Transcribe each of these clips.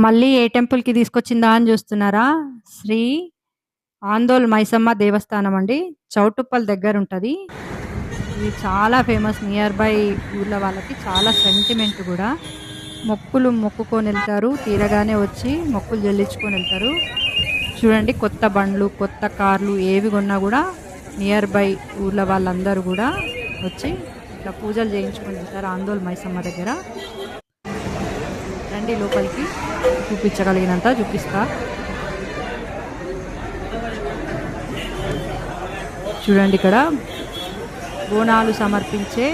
మళ్ళీ ఏ టెంపుల్‌కి తీసుకొచ్చిందా అని చూస్తున్నారా? శ్రీ ఆందోల్ మైసమ్మ దేవస్థానం అండి. చౌటుప్పల్ దగ్గరుంటది. ఇది చాలా ఫేమస్. నియర్ బై ఊర్ల వాళ్ళకి చాలా సెంటిమెంట్ గూడా. మొక్కులు మొక్కుకొనెళ్తారు. తీరగానే వచ్చి మొక్కులు చెల్లించుకొనెళ్తారు. చూడండి, కొత్త బండ్లు, కొత్త కార్లు ఏవి కొన్నా గూడా నియర్ బై ఊర్ల వాళ్ళందరూ గూడా వచ్చి ఇట్లా పూజలు చేయించుకొని వెళ్తారు ఆందోల్ మైసమ్మ దగ్గర. రండి లోపలికి, చూపించగలిగినంత చూపిస్తా. చూడండి, ఇక్కడ బోనాలు సమర్పించే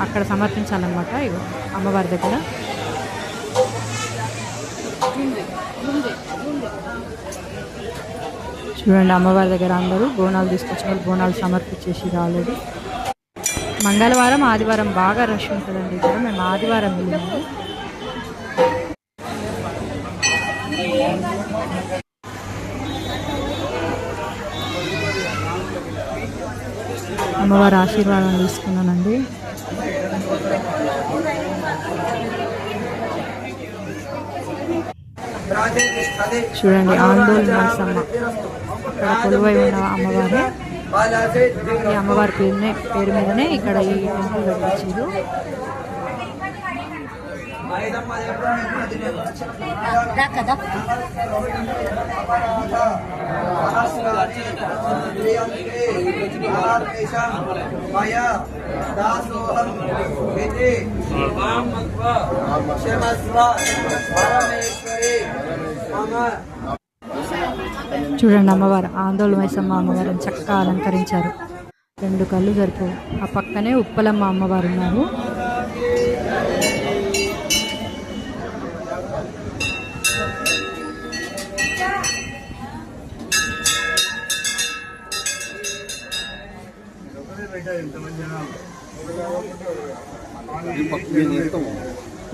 అక్కడ సమర్పించాలన్నమాట. ఇగో అమ్మవారి దగ్గర చూడండి, అమ్మవారి దగ్గర అందరూ బోనాలు తీసుకొచ్చిన వాళ్ళు బోనాలు సమర్పించేసి ఆల్రెడీ. మంగళవారం ఆదివారం బాగా రష్ ఉంటుందండి ఇక్కడ. మేము ఆదివారం వెళ్ళినాము. అమ్మవారి ఆశీర్వాదం తీసుకున్నానండి. చూడండి, ఆందోళన మైసమ్మ ఇక్కడ కొలువై ఉన్న అమ్మవారే. ఈ అమ్మవారి పేరు మీదనే ఇక్కడ ఈ టెంపుల్ కట్టించారు. చూడండి, అమ్మవారు ఆందోళన మైసమ్మ అమ్మవారిని చక్కగా అలంకరించారు. 2 కళ్ళు సరిపోవు. ఆ పక్కనే ఉప్పలమ్మ అమ్మవారు ఉన్నారు.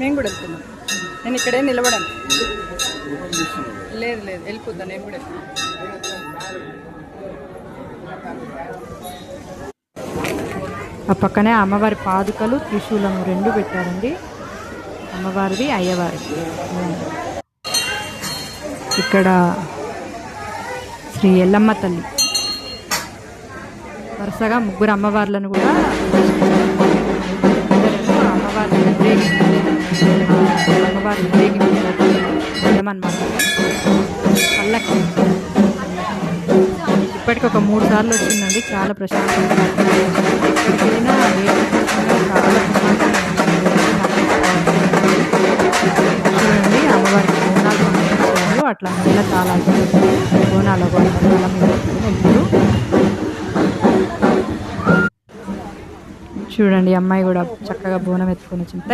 మేము కూడా వెళ్తున్నాం. నేను ఇక్కడే నిలబడాను. లేదు లేదు, వెళ్ళిపోతాను. నేను కూడా ఆ పక్కనే అమ్మవారి పాదుకలు, త్రిశూలము 2 పెట్టారండి. అమ్మవారిది, అయ్యవారిది. ఇక్కడ శ్రీ ఎల్లమ్మ తల్లి వరుసగా 3 అమ్మవార్లను కూడా అమ్మవారి ఏమన్నమాట పల్లకి. ఇప్పటికి ఒక 3 సార్లు వచ్చిందండి. చాలా ప్రశాంతంగా ఎక్కడికైనా చాలా చూడండి, అమ్మవారికి బోనాలు పంపించారు. అట్లా నెల చాలా బోనాలు వెళ్తారు. చూడండి, అమ్మాయి కూడా చక్కగా బోనం ఎత్తుకొని వచ్చింది.